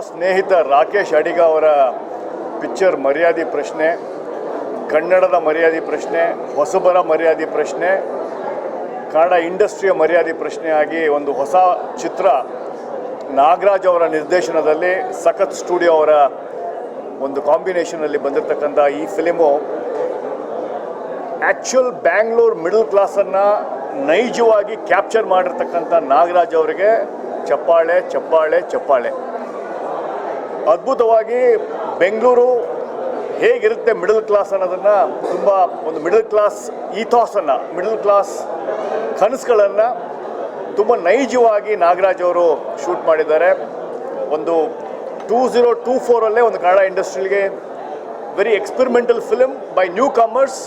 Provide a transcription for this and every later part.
ಸ್ನೇಹಿತ ರಾಕೇಶ್ ಅಡಿಗ ಅವರ ಪಿಕ್ಚರ್ ಮರ್ಯಾದೆ ಪ್ರಶ್ನೆ, ಕನ್ನಡದ ಮರ್ಯಾದೆ ಪ್ರಶ್ನೆ, ಹೊಸಬರ ಮರ್ಯಾದೆ ಪ್ರಶ್ನೆ, ಕನ್ನಡ ಇಂಡಸ್ಟ್ರಿಯ ಮರ್ಯಾದೆ ಪ್ರಶ್ನೆ ಆಗಿ ಒಂದು ಹೊಸ ಚಿತ್ರ ನಾಗರಾಜ್ ಅವರ ನಿರ್ದೇಶನದಲ್ಲಿ ಸಖತ್ ಸ್ಟುಡಿಯೋ ಅವರ ಒಂದು ಕಾಂಬಿನೇಷನಲ್ಲಿ ಬಂದಿರತಕ್ಕಂಥ ಈ ಫಿಲಿಮು ಆ್ಯಕ್ಚುಲ್ ಬ್ಯಾಂಗ್ಳೂರ್ ಮಿಡಲ್ ಕ್ಲಾಸನ್ನು ನೈಜವಾಗಿ ಕ್ಯಾಪ್ಚರ್ ಮಾಡಿರ್ತಕ್ಕಂಥ ನಾಗರಾಜ್ ಅವರಿಗೆ ಚಪ್ಪಾಳೆ ಚಪ್ಪಾಳೆ ಚಪ್ಪಾಳೆ. ಅದ್ಭುತವಾಗಿ ಬೆಂಗಳೂರು ಹೇಗಿರುತ್ತೆ ಮಿಡಲ್ ಕ್ಲಾಸ್ ಅನ್ನೋದನ್ನು ತುಂಬ ಒಂದು ಮಿಡಲ್ ಕ್ಲಾಸ್ ಈಥಾಸನ್ನು, ಮಿಡಲ್ ಕ್ಲಾಸ್ ಕನಸುಗಳನ್ನು ತುಂಬ ನೈಜವಾಗಿ ನಾಗರಾಜ್ ಅವರು ಶೂಟ್ ಮಾಡಿದ್ದಾರೆ. ಒಂದು 2024 ಒಂದು ಕನ್ನಡ ಇಂಡಸ್ಟ್ರಿಗೆ very experimental film by newcomers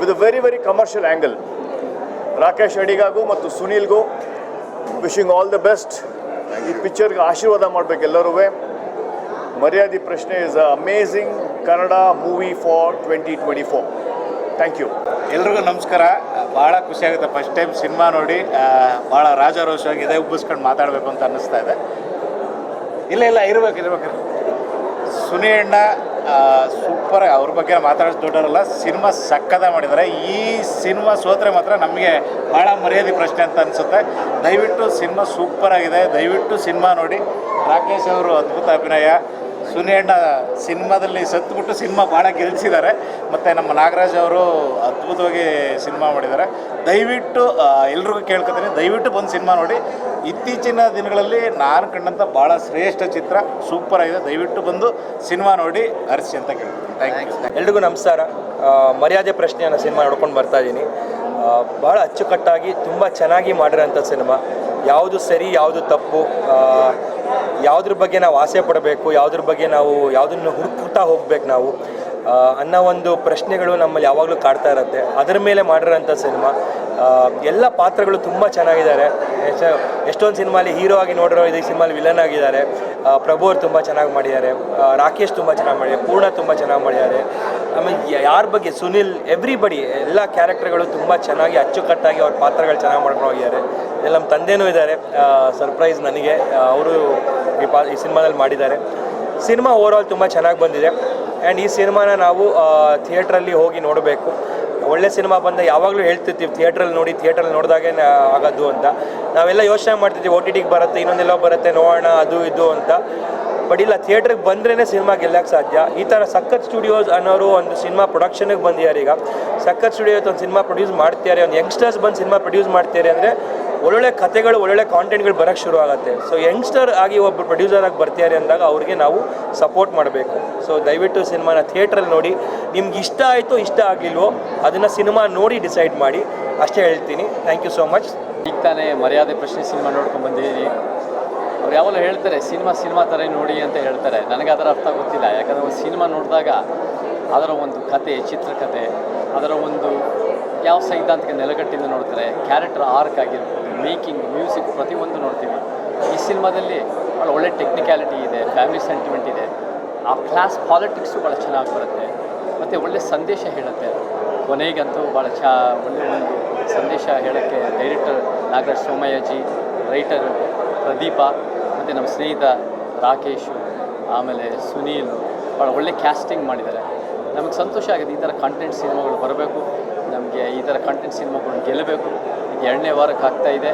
with a very commercial angle. Rakesh ಅಡಿಗಾಗೂ ಮತ್ತು ಸುನೀಲ್ಗೂ ವಿಶಿಂಗ್ ಆಲ್ ದ ಬೆಸ್ಟ್. ಈ ಪಿಕ್ಚರ್ಗೆ ಆಶೀರ್ವಾದ ಮಾಡಬೇಕು ಎಲ್ಲರೂ. Maryade Prashne is a amazing Kannada movie for 2024. Thank you. ಎಲ್ರಿಗೂ ನಮಸ್ಕಾರ. ಭಾಳ ಖುಷಿಯಾಗುತ್ತೆ ಫಸ್ಟ್ ಟೈಮ್ ಸಿನಿಮಾ ನೋಡಿ. ಭಾಳ ರಾಜಾರೋಷವಾಗಿದೆ, ಉಬ್ಬಿಸ್ಕೊಂಡು ಮಾತಾಡಬೇಕು ಅಂತ ಅನ್ನಿಸ್ತಾ ಇದೆ. ಇಲ್ಲ ಇರಬೇಕು. ಸುನಿ ಅಣ್ಣ ಸೂಪರ್. ಅವ್ರ ಬಗ್ಗೆ ಮಾತಾಡೋದು ದೊಡ್ಡವರಲ್ಲ. ಸಿನಿಮಾ ಸಕ್ಕದ ಮಾಡಿದ್ದಾರೆ. ಈ ಸಿನಿಮಾ ಸೋತ್ರೆ ಮಾತ್ರ ನಮಗೆ ಭಾಳ ಮರ್ಯಾದೆ ಪ್ರಶ್ನೆ ಅಂತ ಅನಿಸುತ್ತೆ. ದಯವಿಟ್ಟು ಸಿನಿಮಾ ಸೂಪರ್ ಆಗಿದೆ, ದಯವಿಟ್ಟು ಸಿನಿಮಾ ನೋಡಿ. ರಾಕೇಶ್ ಅವರು ಅದ್ಭುತ ಅಭಿನಯ. ಸುನಿ ಅಣ್ಣ ಸಿನಿಮಾದಲ್ಲಿ ಸತ್ತುಬಿಟ್ಟು ಸಿನಿಮಾ ಭಾಳ ಗೆಲ್ಲಿಸಿದ್ದಾರೆ. ಮತ್ತು ನಮ್ಮ ನಾಗರಾಜ್ ಅವರು ಅದ್ಭುತವಾಗಿ ಸಿನಿಮಾ ಮಾಡಿದ್ದಾರೆ. ದಯವಿಟ್ಟು ಎಲ್ರಿಗೂ ಕೇಳ್ಕೊತೀನಿ, ದಯವಿಟ್ಟು ಬಂದು ಸಿನಿಮಾ ನೋಡಿ. ಇತ್ತೀಚಿನ ದಿನಗಳಲ್ಲಿ ನಾನು ಕಂಡಂಥ ಭಾಳ ಶ್ರೇಷ್ಠ ಚಿತ್ರ, ಸೂಪರ್ ಆಗಿದೆ. ದಯವಿಟ್ಟು ಬಂದು ಸಿನಿಮಾ ನೋಡಿ ಹರಿಸಿ ಅಂತ ಕೇಳ್ತೀನಿ. Thank you. ಎಲ್ರಿಗೂ ನಮಸ್ಕಾರ. ಮರ್ಯಾದೆ ಪ್ರಶ್ನೆಯನ್ನು ಸಿನಿಮಾ ನೋಡ್ಕೊಂಡು ಬರ್ತಾಯಿದ್ದೀನಿ. ಭಾಳ ಅಚ್ಚುಕಟ್ಟಾಗಿ ತುಂಬ ಚೆನ್ನಾಗಿ ಮಾಡಿರೋಂಥ ಸಿನಿಮಾ. ಯಾವುದು ಸರಿ, ಯಾವುದು ತಪ್ಪು, ಯಾವುದ್ರ ಬಗ್ಗೆ ನಾವು ಆಸೆ ಪಡಬೇಕು, ಯಾವುದ್ರ ಬಗ್ಗೆ ನಾವು ಯಾವುದನ್ನು ಹುಡುಕ್ತಾ ಹೋಗ್ಬೇಕು ನಾವು ಅನ್ನೋ ಒಂದು ಪ್ರಶ್ನೆಗಳು ನಮ್ಮಲ್ಲಿ ಯಾವಾಗಲೂ ಕಾಡ್ತಾ ಇರುತ್ತೆ. ಅದರ ಮೇಲೆ ಮಾಡಿರೋಂಥ ಸಿನಿಮಾ. ಎಲ್ಲ ಪಾತ್ರಗಳು ತುಂಬ ಚೆನ್ನಾಗಿದ್ದಾರೆ. ಎಷ್ಟೊಂದು ಸಿನಿಮಾಲಿ ಹೀರೋ ಆಗಿ ನೋಡಿರೋ ಈ ಸಿನಿಮಾಲಿ ವಿಲನ್ ಆಗಿದ್ದಾರೆ. ಪ್ರಭು ಅವ್ರು ತುಂಬ ಚೆನ್ನಾಗಿ ಮಾಡಿದ್ದಾರೆ. ರಾಕೇಶ್ ತುಂಬ ಚೆನ್ನಾಗಿ ಮಾಡಿದ್ದಾರೆ. ಪೂರ್ಣ ತುಂಬ ಚೆನ್ನಾಗಿ ಮಾಡಿದ್ದಾರೆ. ಆಮೇಲೆ ಯಾರ ಬಗ್ಗೆ ಸುನಿಲ್, ಎವ್ರಿಬಡಿ, ಎಲ್ಲ ಕ್ಯಾರೆಕ್ಟರ್ಗಳು ತುಂಬ ಚೆನ್ನಾಗಿ ಅಚ್ಚುಕಟ್ಟಾಗಿ ಅವ್ರ ಪಾತ್ರಗಳು ಚೆನ್ನಾಗಿ ಮಾಡ್ಕೊಂಡು ಹೋಗಿದ್ದಾರೆ. ಇಲ್ಲಿ ನಮ್ಮ ತಂದೆನೂ ಇದ್ದಾರೆ, ಸರ್ಪ್ರೈಸ್ ನನಗೆ. ಅವರು ಈ ಸಿನಿಮಾದಲ್ಲಿ ಮಾಡಿದ್ದಾರೆ. ಸಿನಿಮಾ ಓವರಾಲ್ ತುಂಬ ಚೆನ್ನಾಗಿ ಬಂದಿದೆ. ಆ್ಯಂಡ್ ಈ ಸಿನಿಮಾನ ನಾವು ಥಿಯೇಟ್ರಲ್ಲಿ ಹೋಗಿ ನೋಡಬೇಕು. ಒಳ್ಳೆ ಸಿನಿಮಾ ಬಂದ ಯಾವಾಗಲೂ ಹೇಳ್ತಿರ್ತೀವಿ, ಥಿಯೇಟ್ರಲ್ಲಿ ನೋಡಿದಾಗೆ ಆಗೋದು ಅಂತ. ನಾವೆಲ್ಲ ಯೋಚನೆ ಮಾಡ್ತಿರ್ತೀವಿ, OTTಗೆ ಬರುತ್ತೆ, ಇನ್ನೊಂದೆಲ್ಲೋ ಬರುತ್ತೆ, ನೋಡೋಣ ಅದು ಇದು ಅಂತ. ಬಟ್ ಇಲ್ಲ, ಥಿಯೇಟ್ರಿಗೆ ಬಂದ್ರೇ ಸಿನಿಮಾ ಗೆಲ್ಲಕ್ಕೆ ಸಾಧ್ಯ. ಈ ಥರ ಸಖತ್ ಸ್ಟುಡಿಯೋಸ್ ಅನ್ನೋರು ಒಂದು ಸಿನಿಮಾ ಪ್ರೊಡಕ್ಷನ್ಗೆ ಬಂದಿದ್ದಾರೆ. ಈಗ ಸಖತ್ ಸ್ಟುಡಿಯೋಸ್ ಒಂದು ಸಿನಿಮಾ ಪ್ರೊಡ್ಯೂಸ್ ಮಾಡ್ತಿದ್ದಾರೆ, ಒಂದು ಯಂಗ್ಸ್ಟರ್ಸ್ ಬಂದು ಸಿನಿಮಾ ಪ್ರೊಡ್ಯೂಸ್ ಮಾಡ್ತಿದ್ದಾರೆ ಅಂದರೆ ಒಳ್ಳೊಳ್ಳೆ ಕಥೆಗಳು, ಒಳ್ಳೊಳ್ಳೆ ಕಾಂಟೆಂಟ್ಗಳು ಬರೋಕ್ಕೆ ಶುರು ಆಗುತ್ತೆ. ಸೊ ಯಂಗ್ಸ್ಟರ್ ಆಗಿ ಒಬ್ಬ ಪ್ರೊಡ್ಯೂಸರ್ ಆಗಿ ಬರ್ತಿದ್ದಾರೆ ಅಂದಾಗ ಅವ್ರಿಗೆ ನಾವು ಸಪೋರ್ಟ್ ಮಾಡಬೇಕು. ಸೊ ದಯವಿಟ್ಟು ಸಿನಿಮಾನ ಥಿಯೇಟ್ರಲ್ಲಿ ನೋಡಿ. ನಿಮ್ಗೆ ಇಷ್ಟ ಆಯಿತು, ಇಷ್ಟ ಆಗಲಿಲ್ವೋ ಅದನ್ನು ಸಿನಿಮಾ ನೋಡಿ ಡಿಸೈಡ್ ಮಾಡಿ, ಅಷ್ಟೇ ಹೇಳ್ತೀನಿ. Thank you so much. ಈಗ ತಾನೇ ಮರ್ಯಾದೆ ಪ್ರಶ್ನೆ ಸಿನಿಮಾ ನೋಡ್ಕೊಂಡು ಬಂದಿದ್ದೀನಿ. ಅವ್ರು ಯಾವಾಗಲೂ ಹೇಳ್ತಾರೆ ಸಿನಿಮಾ ಥರ ನೋಡಿ ಅಂತ ಹೇಳ್ತಾರೆ. ನನಗೆ ಅದರ ಅರ್ಥ ಗೊತ್ತಿಲ್ಲ. ಯಾಕಂದರೆ ಒಂದು ಸಿನಿಮಾ ನೋಡಿದಾಗ ಅದರ ಒಂದು ಕತೆ, ಚಿತ್ರಕಥೆ, ಅದರ ಒಂದು ಯಾವ ಸೈದ್ಧಾಂತಿಕ ನೆಲೆಗಟ್ಟಿಂದ ನೋಡ್ತಾರೆ, ಕ್ಯಾರೆಕ್ಟರ್ ಆರ್ಕ್ ಆಗಿರ್ಬೋದು, ಮೇಕಿಂಗ್, ಮ್ಯೂಸಿಕ್, ಪ್ರತಿಯೊಂದು ನೋಡ್ತೀವಿ. ಈ ಸಿನಿಮಾದಲ್ಲಿ ಭಾಳ ಒಳ್ಳೆ ಟೆಕ್ನಿಕ್ಯಾಲಿಟಿ ಇದೆ, ಫ್ಯಾಮಿಲಿ ಸೆಂಟಿಮೆಂಟ್ ಇದೆ, ಆ ಕ್ಲಾಸ್ ಪಾಲಿಟಿಕ್ಸು ಭಾಳ ಚೆನ್ನಾಗಿ ಬರುತ್ತೆ, ಮತ್ತು ಒಳ್ಳೆ ಸಂದೇಶ ಹೇಳುತ್ತೆ. ಕೊನೆಗಂತೂ ಭಾಳ ಒಳ್ಳೆ ಒಂದು ಸಂದೇಶ ಹೇಳೋಕ್ಕೆ ಡೈರೆಕ್ಟರ್ ನಾಗರಾಜ್ ಸೋಮಯ್ಯಜಿ, ರೈಟರ್ ಪ್ರದೀಪ, ಮತ್ತು ನಮ್ಮ ಸ್ನೇಹಿತ ರಾಕೇಶು, ಆಮೇಲೆ ಸುನೀಲ್, ಭಾಳ ಒಳ್ಳೆ ಕ್ಯಾಸ್ಟಿಂಗ್ ಮಾಡಿದ್ದಾರೆ. ನಮಗೆ ಸಂತೋಷ ಆಗಿದೆ. ಈ ಥರ ಕಂಟೆಂಟ್ ಸಿನಿಮಾಗಳು ಬರಬೇಕು, ನಮಗೆ ಈ ಥರ ಕಂಟೆಂಟ್ ಸಿನಿಮಾಗಳು ಗೆಲ್ಲಬೇಕು. ಇದು 2ನೇ ವಾರಕ್ಕೆ ಆಗ್ತಾಯಿದೆ.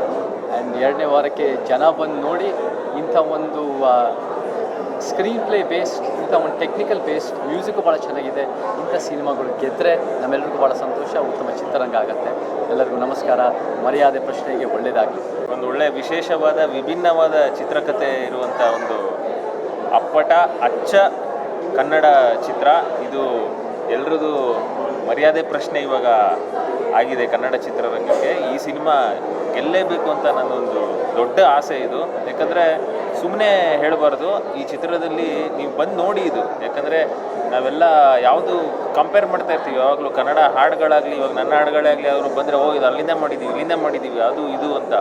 ಆ್ಯಂಡ್ 2ನೇ ವಾರಕ್ಕೆ ಜನ ಬಂದು ನೋಡಿ ಇಂಥ ಒಂದು ಸ್ಕ್ರೀನ್ ಪ್ಲೇ ಬೇಸ್ಡ್, ಇಂಥ ಒಂದು ಟೆಕ್ನಿಕಲ್ ಬೇಸ್ಡ್, ಮ್ಯೂಸಿಕ್ಕು ಭಾಳ ಚೆನ್ನಾಗಿದೆ. ಇಂಥ ಸಿನಿಮಾಗಳು ಗೆದ್ದರೆ ನಮ್ಮೆಲ್ಲರಿಗೂ ಭಾಳ ಸಂತೋಷ, ಉತ್ತಮ ಚಿತ್ರರಂಗ ಆಗುತ್ತೆ. ಎಲ್ಲರಿಗೂ ನಮಸ್ಕಾರ. ಮರ್ಯಾದೆ ಪ್ರಶ್ನೆಗೆ ಒಳ್ಳೆಯದಾಗಲಿ. ಒಂದು ಒಳ್ಳೆಯ ವಿಶೇಷವಾದ ವಿಭಿನ್ನವಾದ ಚಿತ್ರಕಥೆ ಇರುವಂಥ ಒಂದು ಅಪ್ಪಟ ಅಚ್ಚ ಕನ್ನಡ ಚಿತ್ರ ಇದು. ಎಲ್ರದ್ದು ಮರ್ಯಾದೆ ಪ್ರಶ್ನೆ ಇವಾಗ ಆಗಿದೆ ಕನ್ನಡ ಚಿತ್ರರಂಗಕ್ಕೆ. ಈ ಸಿನಿಮಾ ಗೆಲ್ಲೇಬೇಕು ಅಂತ ನನ್ನೊಂದು ದೊಡ್ಡ ಆಸೆ ಇದು. ಯಾಕಂದರೆ ಸುಮ್ಮನೆ ಹೇಳಬಾರ್ದು, ಈ ಚಿತ್ರದಲ್ಲಿ ನೀವು ಬಂದು ನೋಡಿ ಇದು. ಯಾಕಂದರೆ ನಾವೆಲ್ಲ ಯಾವುದು ಕಂಪೇರ್ ಮಾಡ್ತಾ ಇರ್ತೀವಿ ಯಾವಾಗಲೂ, ಕನ್ನಡ ಹಾಡುಗಳಾಗಲಿ, ಇವಾಗ ನನ್ನ ಹಾಡುಗಳಾಗಲಿ, ಅವರು ಬಂದರೆ ಇದು ಇಲ್ಲಿಂದ ಮಾಡಿದ್ದೀವಿ ಅದು ಇದು ಅಂತ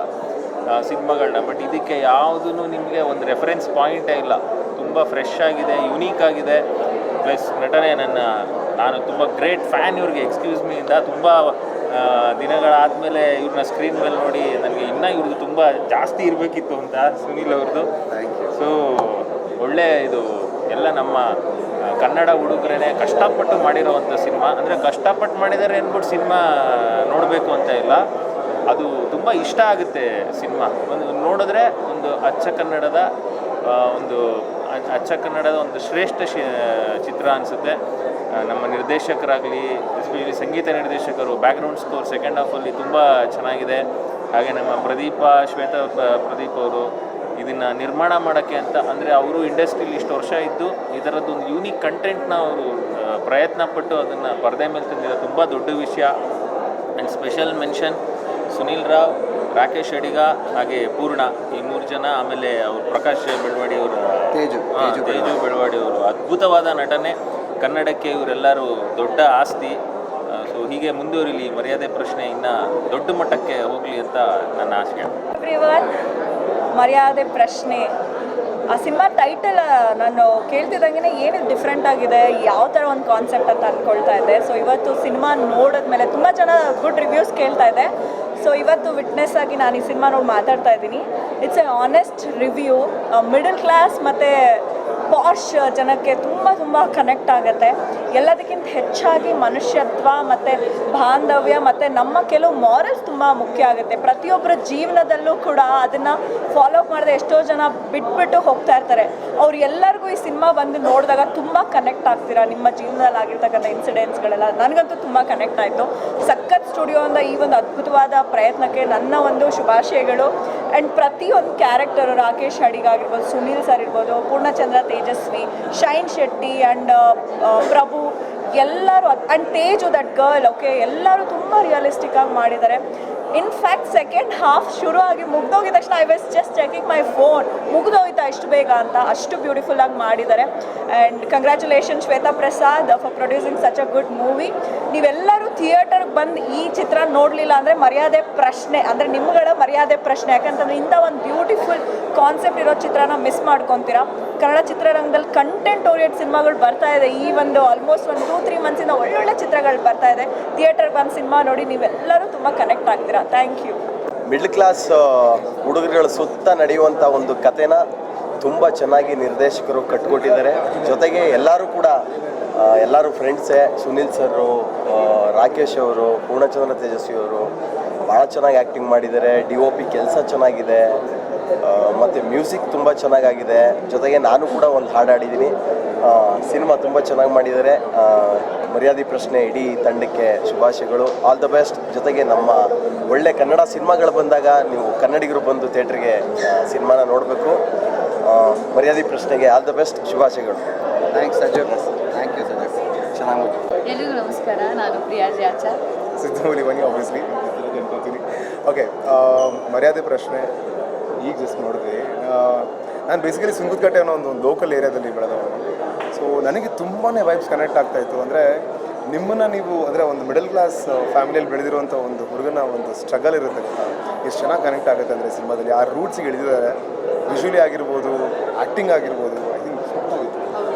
ಸಿನಿಮಾಗಳನ್ನ. ಬಟ್ ಇದಕ್ಕೆ ಯಾವುದೂ ನಿಮಗೆ ಒಂದು ರೆಫರೆನ್ಸ್ ಪಾಯಿಂಟೇ ಇಲ್ಲ. ತುಂಬ ಫ್ರೆಶ್ ಆಗಿದೆ, ಯುನೀಕ್ ಆಗಿದೆ. ಪ್ಲಸ್ ನಟನೆ ನಾನು ತುಂಬ ಗ್ರೇಟ್ ಫ್ಯಾನ್ ಇವ್ರಿಗೆ. ಎಕ್ಸ್ಕ್ಯೂಸ್ ಮೀ ಇಂದ ತುಂಬ ದಿನಗಳಾದಮೇಲೆ ಇವ್ರನ್ನ ಸ್ಕ್ರೀನ್ ಮೇಲೆ ನೋಡಿ ನನಗೆ ಇನ್ನೂ ಇವ್ರದ್ದು ತುಂಬ ಜಾಸ್ತಿ ಇರಬೇಕಿತ್ತು ಅಂತ ಸುನೀಲ್ ಅವ್ರದ್ದು. ಸೊ ಒಳ್ಳೆ ಇದು ಎಲ್ಲ ನಮ್ಮ ಕನ್ನಡ ಹುಡುಗರೇ ಕಷ್ಟಪಟ್ಟು ಮಾಡಿರೋವಂಥ ಸಿನಿಮಾ. ಅಂದರೆ ಕಷ್ಟಪಟ್ಟು ಮಾಡಿದರೆ ಅಂದ್ಬಿಟ್ಟು ಸಿನಿಮಾ ನೋಡಬೇಕು ಅಂತ ಇಲ್ಲ, ಅದು ತುಂಬ ಇಷ್ಟ ಆಗುತ್ತೆ ಸಿನಿಮಾ. ಒಂದು ನೋಡಿದ್ರೆ ಒಂದು ಅಚ್ಚ ಕನ್ನಡದ ಒಂದು ಶ್ರೇಷ್ಠ ಚಿತ್ರ ಅನಿಸುತ್ತೆ. ನಮ್ಮ ನಿರ್ದೇಶಕರಾಗಲಿ, ಎಸ್ಪೆಷಲಿ ಸಂಗೀತ ನಿರ್ದೇಶಕರು, ಬ್ಯಾಕ್ಗ್ರೌಂಡ್ ಸ್ಕೋರ್ ಸೆಕೆಂಡ್ ಹಾಫಲ್ಲಿ ತುಂಬ ಚೆನ್ನಾಗಿದೆ. ಹಾಗೆ ನಮ್ಮ ಪ್ರದೀಪ್ ಅವರು ಇದನ್ನು ನಿರ್ಮಾಣ ಮಾಡೋಕ್ಕೆ ಅಂತ, ಅಂದರೆ ಅವರು ಇಂಡಸ್ಟ್ರಿಯಲ್ಲಿ ಇಷ್ಟು ವರ್ಷ ಇದ್ದು ಈ ಥರದ್ದೊಂದು ಯೂನಿಕ್ ಕಂಟೆಂಟ್ನ ಅವರು ಪ್ರಯತ್ನ ಪಟ್ಟು ಅದನ್ನು ಪರದೆ ಮೇಲೆ ತಂದಿರೋ ತುಂಬ ದೊಡ್ಡ ವಿಷಯ. And special mention Sunil Rao, Rakesh Adiga, ಹಾಗೆ ಪೂರ್ಣ, ಈ 3 ಜನ. ಆಮೇಲೆ ಅವರು ಪ್ರಕಾಶ್ ಬೆಳವಾಡಿ ಅವರು, ತೇಜು ಬೆಳವಾಡಿ ಅವರು ಅದ್ಭುತವಾದ ನಟನೆ. ಕನ್ನಡಕ್ಕೆ ಇವರೆಲ್ಲರೂ ದೊಡ್ಡ ಆಸ್ತಿ. ಸೊ ಹೀಗೆ ಮುಂದುವರಿಲಿ ಮರ್ಯಾದೆ ಪ್ರಶ್ನೆ, ಇನ್ನು ದೊಡ್ಡ ಮಟ್ಟಕ್ಕೆ ಹೋಗಲಿ ಅಂತ ನನ್ನ ಆಶಯ. ಎವ್ರಿವನ್, ಮರ್ಯಾದೆ ಪ್ರಶ್ನೆ ಆ ಸಿನಿಮಾ ಟೈಟಲ್ ನಾನು ಕೇಳ್ತಿದ್ದಂಗೆ ಏನು ಡಿಫ್ರೆಂಟ್ ಆಗಿದೆ, ಯಾವ ಥರ ಒಂದು ಕಾನ್ಸೆಪ್ಟ್ ಅಂತ ಅಂದ್ಕೊಳ್ತಾ ಇದ್ದೆ. ಸೊ ಇವತ್ತು ಸಿನಿಮಾ ನೋಡಿದ್ಮೇಲೆ ತುಂಬ ಜನ ಗುಡ್ ರಿವ್ಯೂಸ್ ಕೇಳ್ತಾ ಇದೆ. ಸೊ ಇವತ್ತು ವಿಟ್ನೆಸ್ ಆಗಿ ನಾನು ಈ ಸಿನಿಮಾ ನೋಡಿ ಮಾತಾಡ್ತಾ ಇದ್ದೀನಿ. It's A honest review. Middle class ಮತ್ತು ಪಾಶ್ ಜನಕ್ಕೆ ತುಂಬ ಕನೆಕ್ಟ್ ಆಗುತ್ತೆ. ಎಲ್ಲದಕ್ಕಿಂತ ಹೆಚ್ಚಾಗಿ ಮನುಷ್ಯತ್ವ ಮತ್ತು ಬಾಂಧವ್ಯ ಮತ್ತು ನಮ್ಮ ಕೆಲವು ಮಾರಲ್ಸ್ ತುಂಬ ಮುಖ್ಯ ಆಗುತ್ತೆ. ಪ್ರತಿಯೊಬ್ಬರ ಜೀವನದಲ್ಲೂ ಕೂಡ ಅದನ್ನು ಫಾಲೋ ಅಪ್ ಮಾಡಿದ್ರೆ ಎಷ್ಟೋ ಜನ ಬಿಟ್ಬಿಟ್ಟು ಹೋಗ್ತಾ ಇರ್ತಾರೆ. ಅವ್ರು ಎಲ್ಲರಿಗೂ ಈ ಸಿನಿಮಾ ಬಂದು ನೋಡಿದಾಗ ತುಂಬ ಕನೆಕ್ಟ್ ಆಗ್ತೀರಾ. ನಿಮ್ಮ ಜೀವನದಲ್ಲಿ ಆಗಿರ್ತಕ್ಕಂಥ ಇನ್ಸಿಡೆಂಟ್ಸ್ಗಳೆಲ್ಲ ನನಗಂತೂ ತುಂಬ ಕನೆಕ್ಟ್ ಆಯಿತು. ಸಖತ್ ಸ್ಟುಡಿಯೋಯಿಂದ ಈ ಒಂದು ಅದ್ಭುತವಾದ ಪ್ರಯತ್ನಕ್ಕೆ ನನ್ನ ಒಂದು ಶುಭಾಶಯಗಳು. ಆ್ಯಂಡ್ ಪ್ರತಿಯೊಂದು ಕ್ಯಾರೆಕ್ಟರು, ರಾಕೇಶ್ ಅಡಿಗ ಆಗಿರ್ಬೋದು, ಸುನೀಲ್ ಸರ್ ಇರ್ಬೋದು, ಪೂರ್ಣಚಂದ್ರ ತೇಜಸ್ವಿ, ಶೈನ್ ಶೆಟ್ಟಿ ಆ್ಯಂಡ್ ಪ್ರಭು, ಎಲ್ಲರೂ and Teju that girl, okay, ಎಲ್ಲರೂ ತುಂಬ ರಿಯಲಿಸ್ಟಿಕ್ ಆಗಿ ಮಾಡಿದ್ದಾರೆ. ಇನ್ಫ್ಯಾಕ್ಟ್ ಸೆಕೆಂಡ್ ಹಾಫ್ ಶುರು ಆಗಿ ಮುಗ್ದೋಗಿದ ತಕ್ಷಣ I was just checking my phone, ಮುಗಿದೋಯ್ತಾ ಇಷ್ಟು ಬೇಗ ಅಂತ, ಅಷ್ಟು ಬ್ಯೂಟಿಫುಲ್ಲಾಗಿ ಮಾಡಿದ್ದಾರೆ. And congratulation Shweta Prasad for producing such a good movie. ನೀವೆಲ್ಲರೂ ಥಿಯೇಟರ್ಗೆ ಬಂದು ಈ ಚಿತ್ರ ನೋಡಲಿಲ್ಲ ಅಂದರೆ ಮರ್ಯಾದೆ ಪ್ರಶ್ನೆ, ಅಂದರೆ ನಿಮ್ಗಳ ಮರ್ಯಾದೆ ಪ್ರಶ್ನೆ. ಯಾಕಂತಂದರೆ ಇಂಥ ಒಂದು ಬ್ಯೂಟಿಫುಲ್ ಕಾನ್ಸೆಪ್ಟ್ ಇರೋ ಚಿತ್ರನ ಮಿಸ್ ಮಾಡ್ಕೊತೀರಾ. ಕನ್ನಡ ಚಿತ್ರರಂಗದಲ್ಲಿ ಕಂಟೆಂಟ್ ಓರಿಯೆಂಟ್ ಸಿನಿಮಾಗಳು ಬರ್ತಾ ಇದೆ. ಈ ಒಂದು ಆಲ್ಮೋಸ್ಟ್ ಒಂದು 2-3 ಮಂತ್ಸಿಂದ ಒಳ್ಳೊಳ್ಳೆ ಚಿತ್ರಗಳು ಬರ್ತಾ ಇದೆ. ಥಿಯೇಟರ್ಗೆ ಬಂದು ಸಿನಿಮಾ ನೋಡಿ ನೀವೆಲ್ಲರೂ ತುಂಬ ಕನೆಕ್ಟ್ ಆಗ್ತೀರಾ. Thank you. ಮಿಡ್ಲ್ ಕ್ಲಾಸ್ ಹುಡುಗರುಗಳ ಸುತ್ತ ನಡೆಯುವಂಥ ಒಂದು ಕಥೆನ ತುಂಬ ಚೆನ್ನಾಗಿ ನಿರ್ದೇಶಕರು ಕಟ್ಕೊಟ್ಟಿದ್ದಾರೆ. ಜೊತೆಗೆ ಎಲ್ಲರೂ ಫ್ರೆಂಡ್ಸೇ. ಸುನೀಲ್ ಸರು, ರಾಕೇಶ್ ಅವರು, ಪೂರ್ಣಚಂದ್ರ ತೇಜಸ್ವಿ ಅವರು ಭಾಳ ಚೆನ್ನಾಗಿ ಆ್ಯಕ್ಟಿಂಗ್ ಮಾಡಿದ್ದಾರೆ. DOP ಕೆಲಸ ಚೆನ್ನಾಗಿದೆ ಮತ್ತು ಮ್ಯೂಸಿಕ್ ತುಂಬ ಚೆನ್ನಾಗಾಗಿದೆ. ಜೊತೆಗೆ ನಾನು ಕೂಡ ಒಂದು ಹಾಡು ಹಾಡಿದ್ದೀನಿ. ಸಿನಿಮಾ ತುಂಬ ಚೆನ್ನಾಗಿ ಮಾಡಿದ್ದಾರೆ. ಮರ್ಯಾದೆ ಪ್ರಶ್ನೆ ಇಡೀ ತಂಡಕ್ಕೆ ಶುಭಾಶಯಗಳು. All the best. ಜೊತೆಗೆ ನಮ್ಮ ಒಳ್ಳೆ ಕನ್ನಡ ಸಿನಿಮಾಗಳು ಬಂದಾಗ ನೀವು ಕನ್ನಡಿಗರು ಬಂದು ಥಿಯೇಟ್ರಿಗೆ ಸಿನಿಮಾನ ನೋಡಬೇಕು. ಮರ್ಯಾದೆ ಪ್ರಶ್ನೆಗೆ ಆಲ್ ದ ಬೆಸ್ಟ್, ಶುಭಾಶಯಗಳು. ಥ್ಯಾಂಕ್ಸ್ ಅಜಯ್. ಥ್ಯಾಂಕ್ ಯು ಸಜಯ್, ಚೆನ್ನಾಗಿ. ಎಲ್ರಿಗೂ ನಮಸ್ಕಾರ, ನಾನು ಪ್ರಿಯಾ ಜಾಚಾರ್. ಸಿದ್ದು ಬನ್ನಿ ಆಬ್ವಿಯಸ್ಲಿ ಅನ್ಕೋತೀನಿ. ಓಕೆ, ಮರ್ಯಾದೆ ಪ್ರಶ್ನೆ ಈಗ ಜಸ್ಟ್ ನೋಡಿದೆ. ನಾನು ಬೇಸಿಕಲಿ ಸುಂಕದಕಟ್ಟೆ ಅನ್ನೋ ಒಂದು ಲೋಕಲ್ ಏರಿಯಾದಲ್ಲಿ ಬೆಳೆದವನು. ಸೊ ನನಗೆ ತುಂಬಾ ವೈಬ್ಸ್ ಕನೆಕ್ಟ್ ಆಗ್ತಾಯಿತ್ತು. ಅಂದರೆ ನಿಮ್ಮನ್ನು ನೀವು ಅಂದರೆ ಒಂದು ಮಿಡಲ್ ಕ್ಲಾಸ್ ಫ್ಯಾಮಿಲಿಯಲ್ಲಿ ಬೆಳೆದಿರುವಂಥ ಒಂದು ಹುಡುಗನ ಒಂದು ಸ್ಟ್ರಗಲ್ ಇರುತ್ತೆ, ಎಷ್ಟು ಚೆನ್ನಾಗಿ ಕನೆಕ್ಟ್ ಆಗುತ್ತೆ ಅಂದರೆ ಸಿನಿಮಾದಲ್ಲಿ. ಆ ರೂಟ್ಸಿಗೆ ಇಳಿದಿದ್ದಾರೆ. ವಿಜುವಲಿ ಆಗಿರ್ಬೋದು, ಆ್ಯಕ್ಟಿಂಗ್ ಆಗಿರ್ಬೋದು, ಐ ಥಿಂಕ್ ಸೂಪರಾಗಿತ್ತು.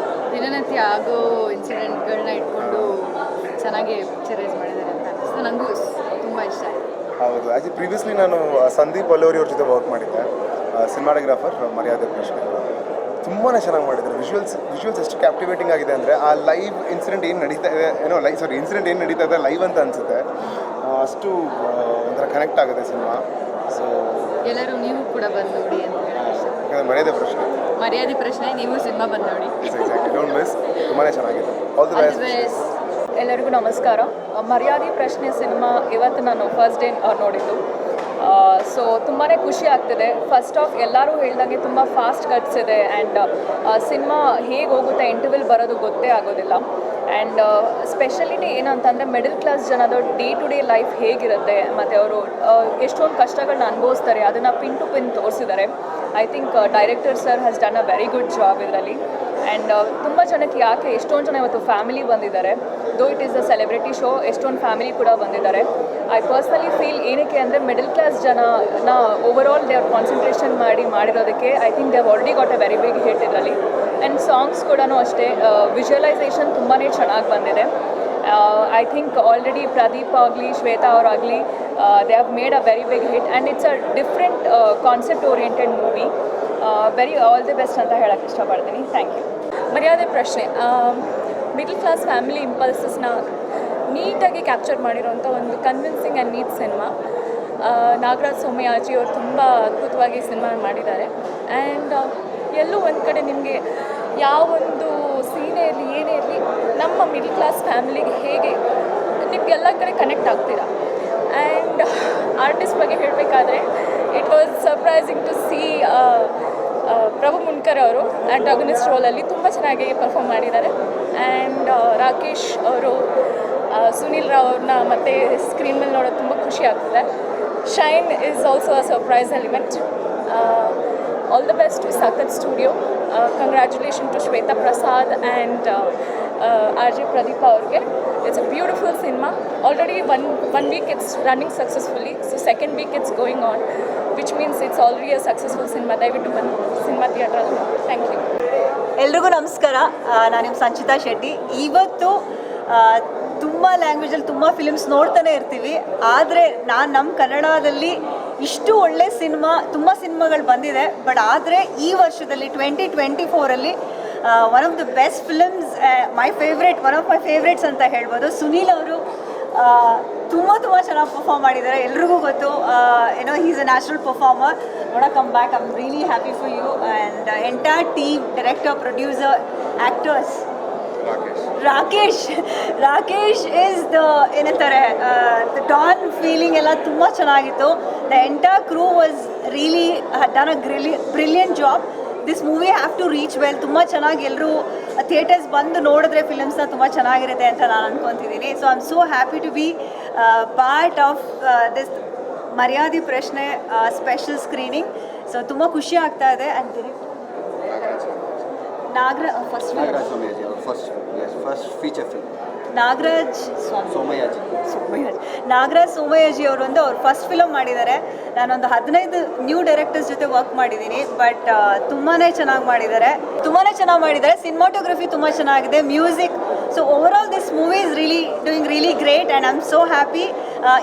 ದಿನನಿತ್ಯ ಆಗೋ ಇನ್ಸಿಡೆಂಟ್ಗಳನ್ನ ಇಟ್ಕೊಂಡು ಚೆನ್ನಾಗಿ ಪಿಕ್ಚರೈಸ್ ಮಾಡಿದ್ದಾರೆ ಅಂತ ಅನಿಸ್ತು. ನನಗೂ ತುಂಬ ಇಷ್ಟ ಆಯಿತು. ಹೌದು, ಆ್ಯಕ್ಚುಲಿ ಪ್ರೀವಿಯಸ್ಲಿ ನಾನು ಸಂದೀಪ್ ಅಲ್ಲೋರಿ ಅವ್ರ ಜೊತೆ ವರ್ಕ್ ಮಾಡಿದ್ದೆ, ಸಿನಿಮಾಟೋಗ್ರಾಫರ್. ಮರ್ಯಾದೆ ಪ್ರಶ್ನೆ ತುಂಬಾ ಚೆನ್ನಾಗಿ ಮಾಡಿದ್ದಾರೆ. ವಿಜುವಲ್ಸ್ ಎಷ್ಟು ಕ್ಯಾಪ್ಟಿವೇಟಿಂಗ್ ಆಗಿದೆ ಅಂದರೆ ಆ ಲೈವ್ ಇನ್ಸಿಡೆಂಟ್ ಏನು ನಡೀತಾ ಇದೆ ಇನ್ಸಿಡೆಂಟ್ ಏನು ನಡೀತಾ ಇದೆ ಲೈವ್ ಅಂತ ಅನಿಸುತ್ತೆ. ಅಷ್ಟು ಒಂಥರ ಕನೆಕ್ಟ್ ಆಗುತ್ತೆ ಸಿನಿಮಾ. ಸೊ ಎಲ್ಲರೂ ನೀವು ಕೂಡ ಬಂದು ನೋಡಿ ಅಂತ ಮರ್ಯಾದೆ ಪ್ರಶ್ನೆ ನೀವು ಸಿನಿಮಾ ಬಂದು ನೋಡಿ. Don't miss. ತುಂಬಾ ಚೆನ್ನಾಗಿದೆ. All the best. ಎಲ್ಲರಿಗೂ ನಮಸ್ಕಾರ. ಮರ್ಯಾದೆ ಪ್ರಶ್ನೆ ಸಿನಿಮಾ ಇವತ್ತು ನಾನು ಫಸ್ಟ್ ಡೇ ನೋಡಿದ್ದು. ಸೊ ತುಂಬಾ ಖುಷಿ ಆಗ್ತಿದೆ. ಫಸ್ಟ್ ಆಫ್ ಎಲ್ಲರೂ ಹೇಳ್ದಂಗೆ ತುಂಬ ಫಾಸ್ಟ್ ಕಟ್ಸ್ ಇದೆ. ಆ್ಯಂಡ್ ಸಿನಿಮಾ ಹೇಗೆ ಹೋಗುತ್ತೆ, ಇಂಟರ್ವ್ಯೂಲ್ ಬರೋದು ಗೊತ್ತೇ ಆಗೋದಿಲ್ಲ. ಆ್ಯಂಡ್ ಸ್ಪೆಷಲಿಟಿ ಏನಂತಂದರೆ ಮಿಡಲ್ ಕ್ಲಾಸ್ ಜನದ ಡೇ ಟು ಡೇ ಲೈಫ್ ಹೇಗಿರುತ್ತೆ ಮತ್ತು ಅವರು ಎಷ್ಟೊಂದು ಕಷ್ಟಗಳನ್ನ ಅನುಭವಿಸ್ತಾರೆ, ಅದನ್ನು ಪಿನ್ ಟು ಪಿನ್ ತೋರಿಸಿದ್ದಾರೆ. I think director sir has done a very good job ಇದರಲ್ಲಿ. ಆ್ಯಂಡ್ ತುಂಬ ಜನಕ್ಕೆ ಯಾಕೆ ಎಷ್ಟೊಂದು ಜನ ಇವತ್ತು ಫ್ಯಾಮಿಲಿ ಬಂದಿದ್ದಾರೆ, though it is a celebrity show, ಎಷ್ಟೊಂದು ಫ್ಯಾಮಿಲಿ ಕೂಡ ಬಂದಿದ್ದಾರೆ. ಐ ಪರ್ಸ್ನಲಿ ಫೀಲ್ ಏನಕ್ಕೆ ಅಂದರೆ ಮಿಡಲ್ ಕ್ಲಾಸ್ ಜನನ overall they are concentration ಮಾಡಿರೋದಕ್ಕೆ I think they have already got a very big hit ಇದರಲ್ಲಿ. ಆ್ಯಂಡ್ ಸಾಂಗ್ಸ್ ಕೂಡ ಅಷ್ಟೇ, ವಿಜುವಲೈಸೇಷನ್ ತುಂಬಾ ಚೆನ್ನಾಗಿ ಬಂದಿದೆ. ಐ ಥಿಂಕ್ ಆಲ್ರೆಡಿ ಪ್ರದೀಪ್ ಆಗಲಿ ಶ್ವೇತಾ ಅವರಾಗಲಿ they have made a very big hit and it's a different concept oriented movie. Very all the best ಅಂತ ಹೇಳೋಕ್ಕೆ ಇಷ್ಟಪಡ್ತೀನಿ. Thank you. Maryade Prashne middle class family ಇಂಪಲ್ಸಸ್ನ ನೀಟಾಗಿ ಕ್ಯಾಪ್ಚರ್ ಮಾಡಿರೋಂಥ ಒಂದು convincing and neat cinema. Nagaraj Somayaji ಅವರು ತುಂಬ ಅದ್ಭುತವಾಗಿ ಸಿನಿಮಾ ಮಾಡಿದ್ದಾರೆ. ಆ್ಯಂಡ್ ಎಲ್ಲೂ ಒಂದು ಕಡೆ ನಿಮಗೆ ಯಾವೊಂದು ಸೀನೇ ಇರಲಿ ಏನೇ ಇರಲಿ ನಮ್ಮ ಮಿಡಲ್ ಕ್ಲಾಸ್ ಫ್ಯಾಮಿಲಿಗೆ ಹೇಗೆ ನಿಮಗೆಲ್ಲ ಕಡೆ ಕನೆಕ್ಟ್ ಆಗ್ತೀರಾ. ಆ್ಯಂಡ್ ಆರ್ಟಿಸ್ಟ್ ಬಗ್ಗೆ ಹೇಳಬೇಕಾದ್ರೆ it was surprising to see Prabhu Munkar ಅವರು ಆ್ಯಂಟಾಗನಿಸ್ಟ್ ರೋಲಲ್ಲಿ ತುಂಬ ಚೆನ್ನಾಗಿ ಪರ್ಫಾರ್ಮ್ ಮಾಡಿದ್ದಾರೆ. ಆ್ಯಂಡ್ ರಾಕೇಶ್ ಅವರು ಸುನೀಲ್ ರಾವ್ ಅವ್ರನ್ನ ಮತ್ತೆ ಸ್ಕ್ರೀನ್ ಮೇಲೆ ನೋಡೋದು ತುಂಬ ಖುಷಿ ಆಗ್ತದೆ. Shine is also a surprise element. All the best to Sakath studio. Congratulation to Shweta Prasad and RJ Pradeep ಅವ್ರಿಗೆ. It's a beautiful cinema. Already one week it's running successfully, so second week it's going on, which means it's already a successful cinema. ದಯವಿಟ್ಟು ಬಂದು cinema ಥಿಯೇಟ್ರಲ್ಲಿ. Thank you. ಎಲ್ರಿಗೂ ನಮಸ್ಕಾರ. ನಾನು ನಿಮ್ಮ ಸಂಚಿತಾ ಶೆಟ್ಟಿ. ಇವತ್ತು ತುಂಬ ಲ್ಯಾಂಗ್ವೇಜಲ್ಲಿ ತುಂಬ ಫಿಲಿಮ್ಸ್ ನೋಡ್ತಾನೆ ಇರ್ತೀವಿ, ಆದರೆ ನಮ್ಮ ಕನ್ನಡದಲ್ಲಿ ಇಷ್ಟು ಒಳ್ಳೆ ಸಿನಿಮಾ ತುಂಬ ಸಿನಿಮಾಗಳು ಬಂದಿದೆ. ಬಟ್ ಆದರೆ ಈ ವರ್ಷದಲ್ಲಿ 2024ಅಲ್ಲಿ one of the best films, one of my favourites ಅಂತ ಹೇಳ್ಬೋದು. ಸುನೀಲ್ ಅವರು ತುಂಬ ಚೆನ್ನಾಗಿ ಪರ್ಫಾರ್ಮ್ ಮಾಡಿದ್ದಾರೆ. ಎಲ್ರಿಗೂ ಗೊತ್ತು, ಏನೋ ಹೀಸ್ ಅ ನ್ಯಾಚುರಲ್ ಪರ್ಫಾರ್ಮರ್. ನೋಡ come back. I am really happy for you and entire team, director, producer, actors. Rakesh is the ಏನಂತಾರೆ ದ ಡಾನ್ ಫೀಲಿಂಗ್ ಎಲ್ಲ ತುಂಬ ಚೆನ್ನಾಗಿತ್ತು. The entire crew was really done a brilliant job. This movie have to reach well. ತುಂಬ ಚೆನ್ನಾಗಿ ಎಲ್ಲರೂ theatres ಬಂದು ನೋಡಿದ್ರೆ ಫಿಲಮ್ಸ್ನ ತುಂಬ ಚೆನ್ನಾಗಿರುತ್ತೆ ಅಂತ ನಾನು ಅನ್ಕೊತಿದ್ದೀನಿ. So I am so happy to be part of this Maryade Prashne special screening. So ತುಂಬ ಖುಷಿ ಆಗ್ತಾ ಇದೆ. And first feature film Nagaraj Somayaji ಅವರು ಒಂದು ಅವ್ರು ಫಸ್ಟ್ ಫಿಲಮ್ ಮಾಡಿದ್ದಾರೆ. ನಾನೊಂದು 15 ನ್ಯೂ ಡೈರೆಕ್ಟರ್ಸ್ ಜೊತೆ ವರ್ಕ್ ಮಾಡಿದ್ದೀನಿ, ಬಟ್ ತುಂಬಾ ಚೆನ್ನಾಗಿ ಮಾಡಿದ್ದಾರೆ. ಸಿನಿಮಾಟೋಗ್ರಫಿ ತುಂಬ ಚೆನ್ನಾಗಿದೆ, music. So overall this movie is doing really great and I am so happy.